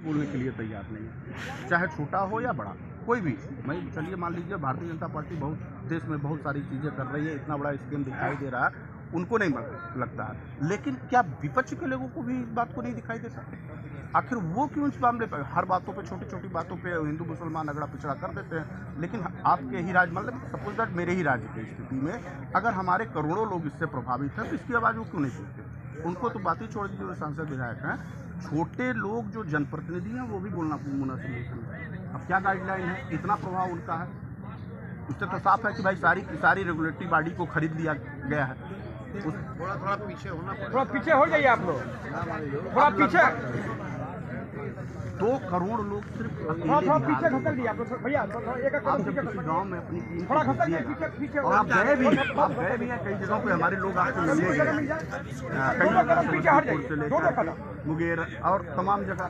बोलने के लिए तैयार नहीं है, चाहे छोटा हो या बड़ा, कोई भी। मैं चलिए मान लीजिए भारतीय जनता पार्टी बहुत देश में बहुत सारी चीज़ें कर रही है, इतना बड़ा स्कीम दिखाई दे रहा है, उनको नहीं लगता है, लेकिन क्या विपक्ष के लोगों को भी इस बात को नहीं दिखाई देता? आखिर वो क्यों इस मामले पर हर बातों पे, छोटी छोटी बातों पे हिंदू मुसलमान अगड़ा पिछड़ा कर देते हैं? लेकिन आपके ही राज्य, मतलब सपोज दैट मेरे ही राज्य की स्थिति में अगर हमारे करोड़ों लोग इससे प्रभावित हैं तो इसकी आवाज़ वो क्यों नहीं सुनते? उनको तो बात ही छोड़ दीजिए, जो सांसद विधायक हैं, छोटे लोग जो जनप्रतिनिधि हैं वो भी बोलना मुनासिब नहीं समझते। अब क्या गाइडलाइन है, इतना प्रभाव उनका है? उससे तो साफ है कि भाई सारी रेगुलेटरी बॉडी को खरीद लिया गया है। थोड़ा पीछे होना पड़ेगा। थोड़ा पीछे हो जाइए आप लोग, थोड़ा पीछे, 2 करोड़ लोग सिर्फ थोड़ा पीछे घसल दिया आप लोग भैया, एक आप जब किसी गांव में अपनी टीम थोड़ा को घसल दिया भेजिएगा, पीछे और आप गए भी हैं कई जगहों पे, हमारे लोग आपसे मिलने गए, कई जगह से लेकर मुंगेर और तमाम जगह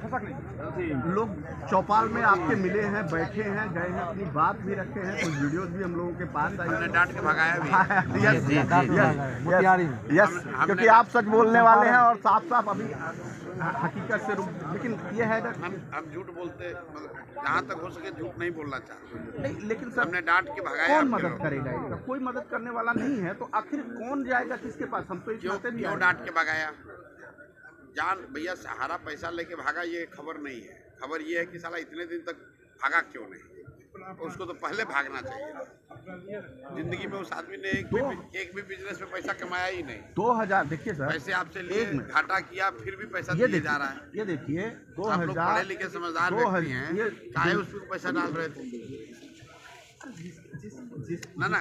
लोग चौपाल में आपके मिले हैं, बैठे हैं, गए हैं, अपनी बात भी रखे हैं, कुछ वीडियोज भी हम लोगों के पास आई, डांट के भगाया भी। यस, क्योंकि आप सच बोलने वाले हैं और साफ साफ अभी हकीकत से लेकिन ये है ना, हम झूठ बोलते, मतलब जहाँ तक हो सके झूठ नहीं बोलना चाहते नहीं, लेकिन सर हमने डांट के भगाया। कौन मदद करेगा इसका? कोई मदद करने वाला नहीं है, तो आखिर कौन जाएगा किसके पास? हम तो क्यों डांट के भगाया? जान भैया सहारा पैसा लेके भागा, ये खबर नहीं है। खबर ये है कि साला इतने दिन तक भागा क्यों नहीं, उसको तो पहले भागना चाहिए। जिंदगी में उस आदमी ने एक भी बिजनेस में पैसा कमाया ही नहीं। 2000 देखिए सर, पैसे आपसे लिए, घाटा किया, फिर भी पैसा ये दिए जा रहा है। ये देखिए आप लोग पढ़े लिखे समझदार व्यक्ति हैं, काहे उसमें पैसा डाल रहे थे? ना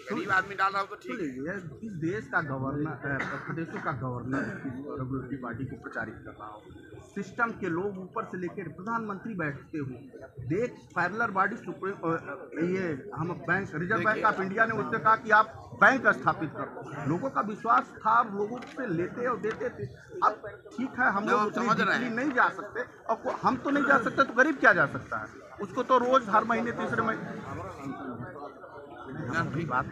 गरीब आदमी डाल रहा हो तो ठीक है। इस देश का गवर्नर, प्रदेशों का गवर्नर रेगुलेटरी बॉडी को प्रचारित कर रहा हो, सिस्टम के लोग ऊपर से लेकर प्रधानमंत्री बैठते हो, देख पैरेलल बॉडी सुप्रीम, ये हम bank, reserve bank of India ने उससे कहा कि आप बैंक स्थापित करो। लोगों का विश्वास था, लोगों से लेते और देते थे। अब ठीक है, हम लोग समझ रहे हैं नहीं जा सकते, और हम तो नहीं जा सकते तो गरीब क्या जा सकता है? उसको तो रोज हर महीने तीसरे महीने अपनी बात,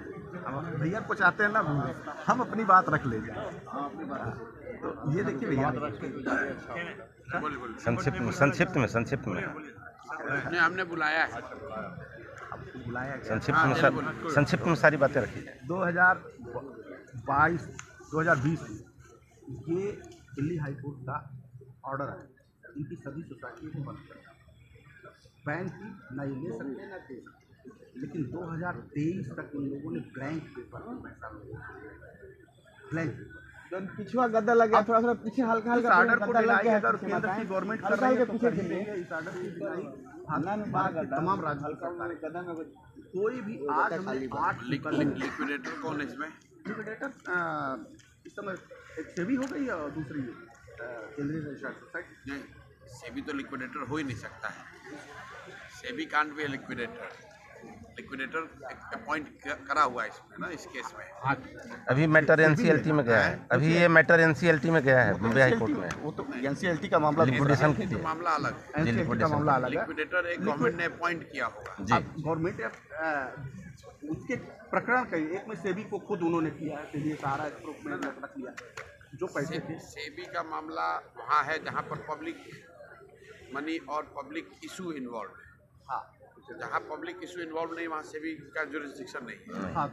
भैया को चाहते हैं ना, हम अपनी बात रख लेंगे। तो ये देखिए भैया, संक्षिप्त में हमने बुलाया है, आपको बुलाया गया, संक्षिप्त में सारी बातें रखी जाए। 2022 2020 ये दिल्ली हाई कोर्ट का ऑर्डर है, इनकी सभी सोसाइटी को बंद करना, बैंक की ना ये ले सकते ना दे सकते, लेकिन 2023 तक इन लोगों ने ब्लैंक पेपर में पैसा ब्लैंक पिछुआ गद्दा लग गया, थोड़ा पीछे हल्का ऑर्डर को डिनाई अगर केंद्र की गवर्नमेंट कर रही है तो कर ही लेंगे। इस ऑर्डर की डिनाई तमाम राज्य सरकार, कोई भी आज हमने 8 लिक्विडेटर कौन है इसमें? लिक्विडेटर इस समय एक सेबी हो गई और दूसरी केंद्रीय रजिस्टर्ड सोसाइटी। नहीं, सेबी तो लिक्विडेटर हो ही नहीं सकता है। SEBI can't be liquidator. Liquidator appoint करा हुआ है इसमें ना, इस केस में। अभी मैटर एनसीएलटी में गया है, अभी ये मैटर एनसीएलटी में गया है बम्बई हाई कोर्ट में। वो तो एनसीएलटी का मामला, लिक्विडेशन के लिए मामला अलग है, एनसीएलटी का मामला अलग है। लिक्विडेटर एक गवर्नमेंट ने अपॉइंट किया होगा जी। गवर्नमेंट उसके प्रकरण कई, एक में सेबी को खुद उन्होंने किया है, सेबी सहारा स्ट्रोक में रख लिया जो पैसे थे। सेबी का मामला वहाँ है जहाँ पर पब्लिक मनी और पब्लिक इशू इन्वॉल्व है। हाँ, जहाँ पब्लिक इशू इन्वॉल्व नहीं, वहाँ सेबी का जुरिस्डिक्शन नहीं है। हाँ,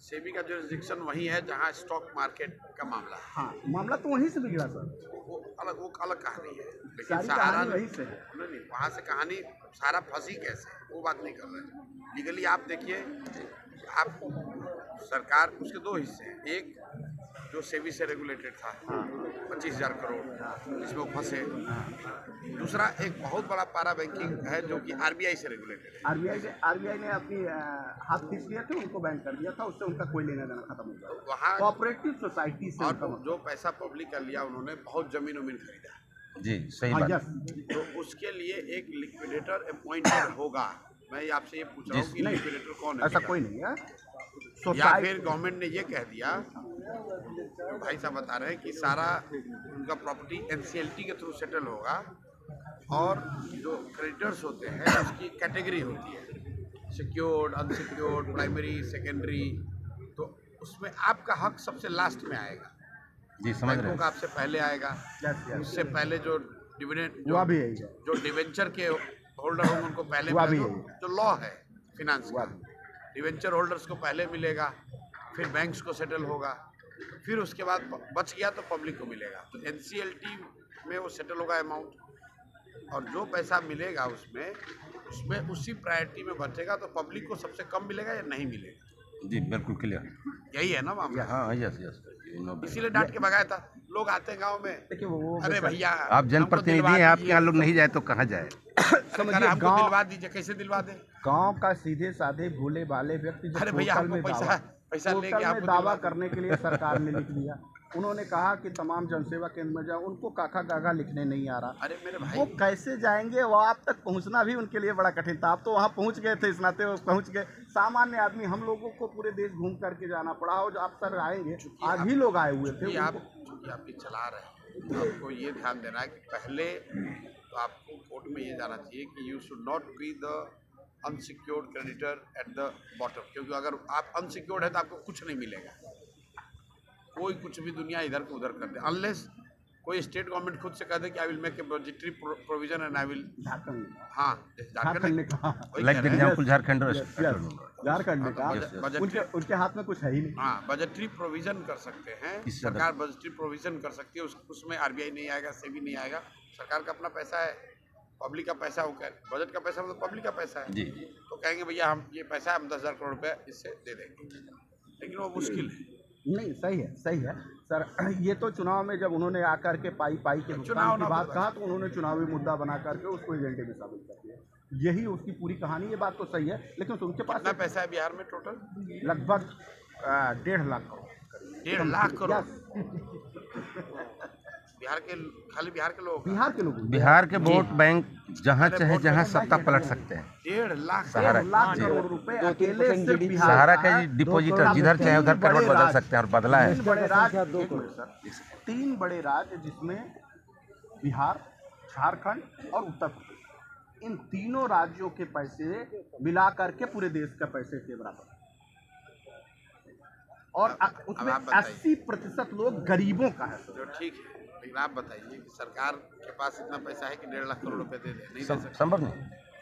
सेबी का जुरिस्डिक्शन वही है जहाँ स्टॉक मार्केट का मामला है। हाँ, मामला तो वहीं से बिगड़ा सर, वो अलग कहानी है। लेकिन सारी सहारा कहानी वहीं से है। नहीं, वहाँ से कहानी सारा फंसी कैसे, वो बात नहीं कर रहे। लीगली आप देखिए, आप सरकार, उसके 2 हिस्से हैं। एक जो सेबी से रेगुलेटेड था 25,000 करोड़, जिसमें वो फंसे। दूसरा एक बहुत बड़ा पारा बैंकिंग है जो कि आरबीआई से रेगुलेटेड है। आरबीआई ने अपनी हाथ खींच लिए थे, उनको बैन कर दिया था, उससे उनका कोई लेना देना खत्म हो गया। वहाँ कोऑपरेटिव सोसाइटी से और जो पैसा पब्लिक का लिया, उन्होंने बहुत जमीन खरीदा। जी, सही बात। तो उसके लिए एक लिक्विडेटर अपॉइंटेड होगा। मैं आपसे ये पूछ रहा हूँ कि लिक्विडेटर कौन है? ऐसा कोई नहीं है। या फिर गवर्नमेंट ने ये कह दिया, भाई साहब बता रहे हैं कि सारा उनका प्रॉपर्टी एनसीएलटी के थ्रू सेटल होगा, और जो क्रेडिटर्स होते हैं उसकी कैटेगरी होती है, सिक्योर्ड, अनसिक्योर्ड, प्राइमरी, सेकेंडरी। तो उसमें आपका हक सबसे लास्ट में आएगा। जी, समझ रहे हैं। बैंकों का आपसे पहले आएगा, उससे पहले जो डिविडेंड हुआ भी यही है। जो डिवेंचर के होल्डर होंगे उनको पहले हुआ भी मिलेगा, यही जो लॉ है फिनांस हुआ का। भी। डिवेंचर होल्डर्स को पहले मिलेगा, फिर बैंक्स को सेटल होगा, फिर उसके बाद बच गया तो पब्लिक को मिलेगा। तो एनसीएलटी में वो सेटल होगा अमाउंट, और जो पैसा मिलेगा उसमें उसी प्रायोरिटी में बचेगा, तो पब्लिक को सबसे कम मिलेगा या नहीं मिलेगा। जी बिल्कुल क्लियर। यही है ना मामला। हाँ यस यस। इसीलिए डांट के भगाया था। लोग आते हैं गाँव में, देखिए वो अरे भैया आप जनप्रतिनिधि हैं, आपके यहाँ लोग नहीं जाए तो कहाँ जाए? समझिए हमको गाँव दिलवा दीजिए, कैसे दिलवा दें? गांव का सीधे साधे भोले भाले व्यक्ति जब अरे भैया पोर्टल हमको में पैसा लेके पोर्टल में आपको दावा दिलवा करने के लिए सरकार ने लिख दिया। उन्होंने कहा कि तमाम जनसेवा केंद्र में जाओ, उनको काका गागा लिखने नहीं आ रहा। अरे मेरे वो भाई, कैसे जाएंगे? वो आप तक पहुंचना भी उनके लिए बड़ा कठिन था। आप तो वहाँ पहुंच गए थे, इस नाते वो पहुंच गए। सामान्य आदमी हम लोगों को पूरे देश घूम करके जाना पड़ा। और जो आप सर आएंगे, आज ही लोग आए हुए थे। चूंकि आप ये चला रहे हैं, तो आपको ये ध्यान देना है कि पहले तो आपको कोर्ट में ये जाना चाहिए कि you should not be the unsecured creditor at the bottom, क्योंकि अगर आप अनसिक्योर्ड है तो आपको कुछ नहीं मिलेगा। कोई कुछ भी दुनिया इधर को उधर कर दे, अनलेस कोई स्टेट गवर्नमेंट खुद से कह दे कि I will make a budgetary provision and I will. Jharkhand हाँ, झारखंड ने कहा, लाइक एग्जाम्पल झारखंड और झारखंड ने कहा बजटरी उनके हाथ में कुछ है ही नहीं। हाँ, बजटरी प्रोविजन कर सकते हैं, किस सरकार बजटरी प्रोविजन कर सकती है। उसमें आरबीआई नहीं आएगा, सेबी नहीं आएगा। सरकार का अपना पैसा है, पब्लिक का पैसा हो, क्या बजट का पैसा मतलब पब्लिक का पैसा है। जी। तो कहेंगे भैया हम ये पैसा हम 10,000 करोड़ रुपए इससे दे देंगे, लेकिन वो मुश्किल है। नहीं, सही है सर। ये तो चुनाव में जब उन्होंने आकर के पाई के भुगतान की बात कहा, तो उन्होंने चुनावी मुद्दा बना करके उसको एजेंडे में शामिल कर दिया। यही उसकी पूरी कहानी। ये बात तो सही है, लेकिन उनके पास कितना पैसा है बिहार में टोटल? लगभग 1.5 लाख करोड़। 1.5 लाख करोड़ खाली बिहार के लोग। बिहार के वोट बैंक जहाँ चाहे जहाँ सत्ता पलट सकते हैं। 1.5 लाख सहारा 1.5 लाख करोड़ रुपए अकेले सिर्फ बिहार सहारा का डिपॉजिटर जिधर चाहे उधर करोड़ बदल सकते हैं, और बदला है। 3 बड़े राज्य, 3 बड़े राज्य जिसमें बिहार, झारखंड और उत्तर प्रदेश, इन तीनों राज्यों के पैसे मिला करके पूरे देश का पैसे के बराबर। और उसमें 80% लोग गरीबों का है। जो ठीक है, लेकिन आप बताइए कि सरकार के पास इतना पैसा है कि 1.5 लाख करोड़ रुपए दे दे? नहीं दे सकते। संभव नहीं।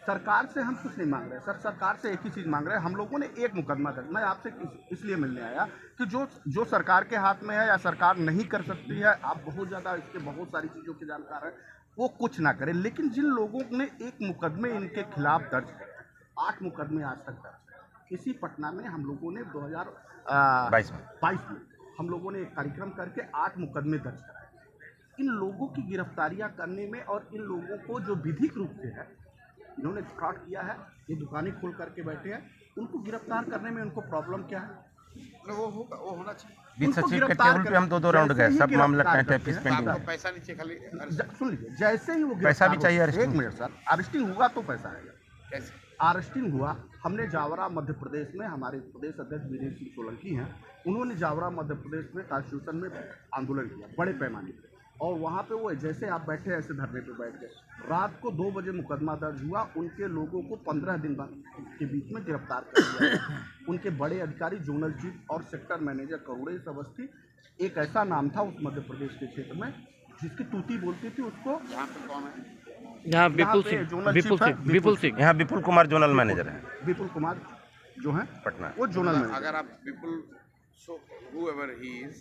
सरकार से हम कुछ नहीं मांग रहे सर, सरकार से एक ही चीज़ मांग रहे हैं। हम लोगों ने एक मुकदमा दर्ज, मैं आपसे इसलिए मिलने आया कि जो सरकार के हाथ में है या सरकार नहीं कर सकती है, आप बहुत ज़्यादा इसके बहुत सारी चीज़ों के जानकार हैं, वो कुछ ना करें। लेकिन जिन लोगों ने एक मुकदमे इनके खिलाफ दर्ज किए, 8 मुकदमे आज तक दर्ज। इसी पटना में हम लोगों ने 2022 में हम लोगों ने एक कार्यक्रम करके 8 मुकदमे दर्ज कराए। इन लोगों की गिरफ्तारियां करने में और इन लोगों को जो विधिक रूप से है, इन्होंने फ्रॉड किया है, ये दुकानें खोल करके बैठे हैं, उनको गिरफ्तार करने में उनको प्रॉब्लम क्या है? वो होना चाहिए। वित्त सचिव के टेबल पे हम 2 राउंड गए, सब मामला टाइपिस पेंडिंग आपको है। पैसा नीचे खाली सुन लीजिए, जैसे ही वो पैसा भी चाहिए। एक मिनट सर, अरेस्टिंग हुआ तो पैसा आएगा। कैसे? अरेस्टिंग हुआ, हमने जावरा मध्य प्रदेश में, हमारे प्रदेश अध्यक्ष वीरेंद्र सिंह सोलंकी हैं, उन्होंने जावरा मध्य प्रदेश में कॉन्स्टिट्यूशन में आंदोलन किया बड़े पैमाने पर। और वहाँ पे वो जैसे आप बैठे ऐसे धरने पे बैठ गए। रात को 2 बजे मुकदमा दर्ज हुआ, उनके लोगों को 15 दिन के बीच में गिरफ्तार कर लिया। उनके बड़े अधिकारी जोनल चीफ और सेक्टर मैनेजर करोड़ेश अवस्थी, एक ऐसा नाम था उस मध्य प्रदेश के क्षेत्र में जिसकी तूती बोलती थी उसको। यहाँ पे कौन है? यहाँ विपुल सिंह यहाँ विपुल कुमार जोनल मैनेजर है। विपुल कुमार जो है पटना, वो जोनल मैनेजर। अगर आप विपुल whoever he is,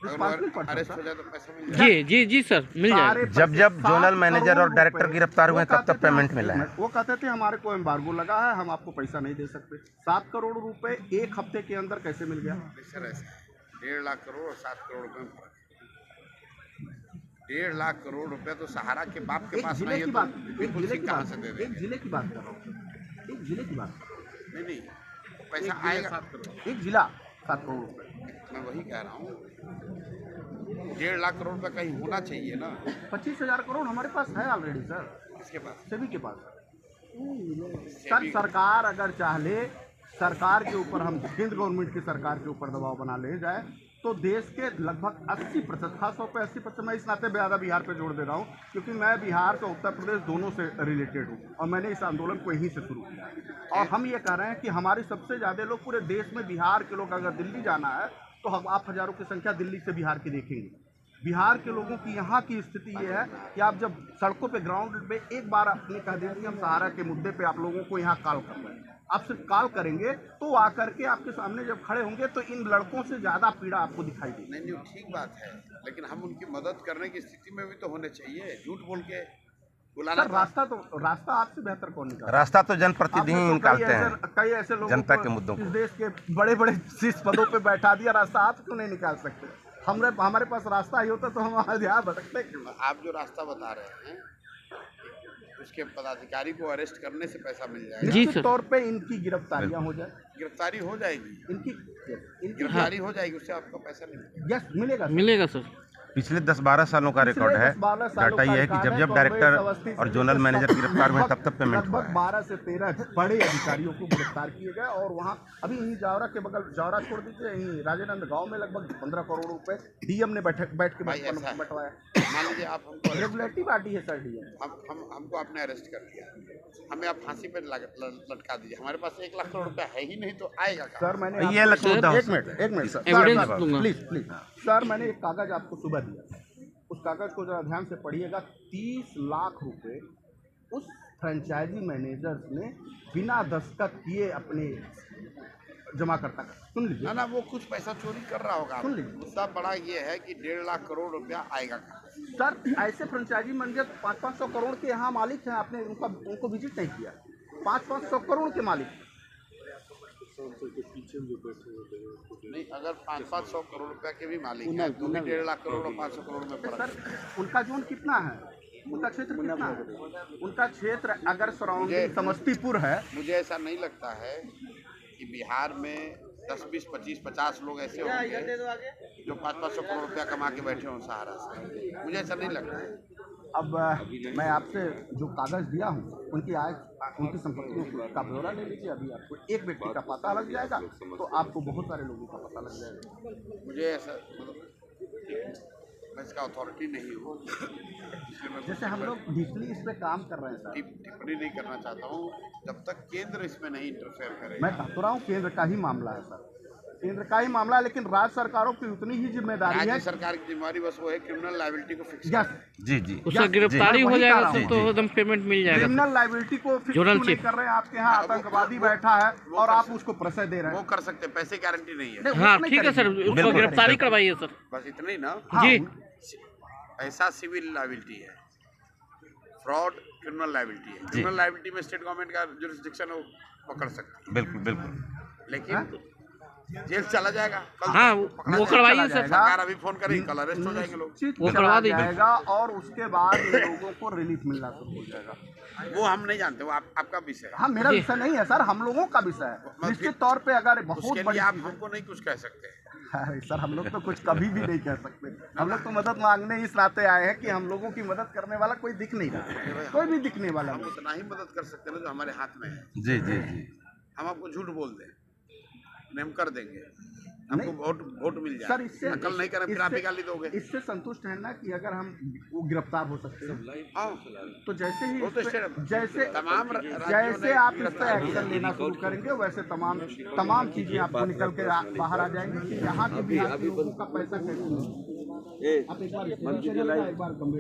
अरेस्ट हो जाए तो पैसा मिल जाए। जी सर, मिल जाएगा। जब जोनल मैनेजर और डायरेक्टर गिरफ्तार हुए तब तक पेमेंट मिला है। वो कहते थे हमारे को एम्बार्गो लगा है, हम आपको पैसा नहीं दे सकते। 7 करोड़ रुपए एक हफ्ते के अंदर कैसे मिल गया? सर ऐसा 1.5 लाख करोड़ और 7 करोड़ रुपए में फर्क है। 1.5 लाख करोड़ रुपए तो सहारा के बाप के पास नहीं है, तो विपुल सिंह कहाँ से दे देंगे? एक जिले की बात कर रहा हूँ, एक जिले की बात। नहीं, पैसा आएगा। एक जिला 7 करोड़ रुपए, मैं वही कह रहा हूँ, 1.5 लाख करोड़ रुपए कहीं होना चाहिए ना। 25,000 करोड़ हमारे पास है ऑलरेडी सर, किसके पास? सभी के पास। सर सरकार अगर चाहे, सरकार के ऊपर हम केंद्र गवर्नमेंट की सरकार के ऊपर दबाव बना ले जाए, तो देश के लगभग 80%, खासतौर पर 80%, मैं इस नाते ज़्यादा बिहार पे जोड़ दे रहा हूँ क्योंकि मैं बिहार से उत्तर प्रदेश दोनों से रिलेटेड हूँ और मैंने इस आंदोलन को यहीं से शुरू किया। और हम ये कह रहे हैं कि हमारे सबसे ज़्यादा लोग पूरे देश में, बिहार के लोग अगर दिल्ली जाना है तो हम आप हज़ारों की संख्या दिल्ली से बिहार की देखेंगे। बिहार के लोगों की यहाँ की स्थिति ये है कि आप जब सड़कों पे ग्राउंड पे एक बार आपने कह दिया कि हम सहारा के मुद्दे पे आप लोगों को यहाँ कॉल कर रहे हैं, आप सिर्फ कॉल करेंगे तो आकर के आपके सामने जब खड़े होंगे तो इन लड़कों से ज़्यादा पीड़ा आपको दिखाई देगी। नहीं ठीक बात है, लेकिन हम उनकी मदद करने की स्थिति में भी तो होने चाहिए। झूठ बोल के बुलाना सर रास्ता आपसे बेहतर कौन निकाल? रास्ता तो जनप्रतिनिधि ही निकालते हैं, कई ऐसे लोगों जनता को के मुद्दों को। इस देश के बड़े बड़े शीर्ष पदों पे बैठा दिया, रास्ता आप क्यों नहीं निकाल सकते? हमारे पास रास्ता ही होता तो हम यहाँ भटकते क्यों? आप जो रास्ता बता रहे हैं उसके पदाधिकारी को अरेस्ट करने से पैसा मिल जाएगा। जी निश्चित सर। तौर पे इनकी गिरफ्तारियां हो जाए, गिरफ्तारी हो जाएगी, इनकी गिरफ्तारी हो जाएगी, उससे आपको पैसा नहीं मिलेगा। यस मिलेगा सर। मिलेगा सर। पिछले 10-12 सालों का रिकॉर्ड है। 10-12 सालों डाटा का ये है कि रिकॉर्ड जब है, जब कांग्रेस डायरेक्टर अवस्थी और से जोनल लेकर मैनेजर गिरफ्तार हुए तब पेमेंट हुआ लगभग है। 12 से 13 बड़े अधिकारियों को गिरफ्तार किए गए और वहाँ अभी यहीं जावरा के बगल, जावरा छोड़ दीजिए, यहीं राजेनंद गांव में लगभग 15 करोड़ रुपए डीएम ने बैठ के भाई ऐसा है। बंटवाया। मान लीजिए आप हमको रेगुलेटरी पार्टी है सर डीएम। हमको आपने अरेस्ट कर लिया, हमें आप फांसी पे लटका दीजिए, हमारे पास 1 लाख करोड़ रुपया है ही नहीं तो आएगा कहाँ? सर मैंने ये लखनऊ एक मिनट सर, एविडेंस दूंगा। प्लीज सर, मैंने एक कागज आपको सुबह दिया, उस कागज को जरा ध्यान से पढ़िएगा। 30 लाख रुपए उस फ्रेंचाइजी मैनेजर्स ने बिना दस्तखत किए अपने जमाकर्ता का, सुन लीजिए ना वो कुछ पैसा चोरी कर रहा होगा। सुन लीजिए। मुद्दा बड़ा ये है कि 1.5 लाख करोड़ रुपया आएगा कहाँ? सर। ऐसे फ्रेंचाइजी मैनेजर 500-500 करोड़ के यहाँ मालिक हैं, आपने उनको विजिट नहीं किया। 500-500 करोड़ के मालिक। नहीं, अगर 500 करोड़ रुपया के भी मालिक हैं तो भी 1.5 लाख करोड़ और 500 करोड़ में फर्क है। सर उनका जोन कितना है, उनका क्षेत्र कितना है? उनका क्षेत्र अगर सराउंडिंग समस्तीपुर है। मुझे ऐसा नहीं लगता है कि बिहार में 10, 20, 25, 50 लोग ऐसे होंगे जो 500-500 करोड़ रुपया कमा के बैठे हों सहारा से। मुझे ऐसा नहीं लगता है। अब मैं आपसे जो कागज दिया हूँ उनकी आय, उनकी संपत्तियों का ब्यौरा ले लीजिए। अभी आपको एक व्यक्ति का पता लग जाएगा तो आपको बहुत सारे लोगों का पता लग जाएगा। मुझे ऐसा मैं इसका अथॉरिटी नहीं हूँ, इसलिए मैं जैसे हम लोग डीपली इस पे काम कर रहे हैं सर। टिप्पणी नहीं करना चाहता हूँ जब तक केंद्र इसमें नहीं इंटरफेयर करे। मैं कह तो रहा हूँ केंद्र का ही मामला है सर, केंद्र का ही मामला है, लेकिन राज्य सरकारों की उतनी ही जिम्मेदारी है। राज्य सरकार की जिम्मेदारी बस वो है क्रिमिनल लायबिलिटी को फिक्स यस, जी उसका गिरफ्तारी हो जाएगा तो एकदम पेमेंट मिल जाएगा। क्रिमिनल लायबिलिटी को फिक्स जोनल क्यों नहीं चीफ। कर रहे हैं? आपके यहाँ आतंकवादी बैठा है और आप उसको प्रश्रय दे रहे वो हैं। कर सकते हैं, पैसे गारंटी नहीं है। नहीं, वो हाँ नहीं ठीक है सर, करेंगे। उसको गिरफ्तारी करवाइए सर। बस इतना ही ना। हाँ, जी। ऐसा सिविल लायबिलिटी है, फ्रॉड क्रिमिनल लायबिलिटी है। क्रिमिनल लायबिलिटी में स्टेट गवर्नमेंट का जुरिस्डिक्शन वो पकड़ सकती है, बिल्कुल बिल्कुल। लेकिन जेल चला जाएगा कल। हाँ पकड़ा वो जाएगा। करवाइए सर। सरकार अभी फोन करेगी, कल अरेस्ट हो जाएंगे लोग। निश्चित वो चला करवा दीजिए। जाएगा और उसके बाद इन लोगों को रिलीफ मिलना शुरू हो जाएगा। वो हम नहीं जानते, वो आपका विषय है। हाँ, मेरा जी। विषय नहीं है सर, हम लोगों का विषय है। निश्चित तौर पे अगर बहुत उसके बड़ी लिए आप हमको नहीं कुछ कह सकते। अरे सर, हम लोग तो कुछ कभी भी नहीं कह सकते। हम लोग तो मदद मांगने इस नाते आए हैं कि हम लोगों की मदद करने वाला कोई दिख नहीं रहा, कोई भी दिखने वाला हम नहीं। उतना ही मदद कर सकते हैं ना जो हमारे हाथ में है। जी जी जी। हम आपको झूठ बोल दें, नहीं हम कर देंगे, हमको वोट मिल जाए। सर इससे नकल नहीं करें फिर आप ही गाली दोगे। इससे संतुष्ट है ना कि अगर हम वो गिरफ्तार हो सकते हैं हाँ, तो जैसे ही वो तो इस पे- स्टेट- जैसे तमाम राज्यों जैसे ने आप इस पे गिरफ्तार एक्शन लेना शुरू करेंगे वैसे तमाम चीजें आपको निकल के बाहर आ जाएंगी कि यहाँ के बिहार के लोगों का पैसा कैसे। आप एक बार एक बार गंभीर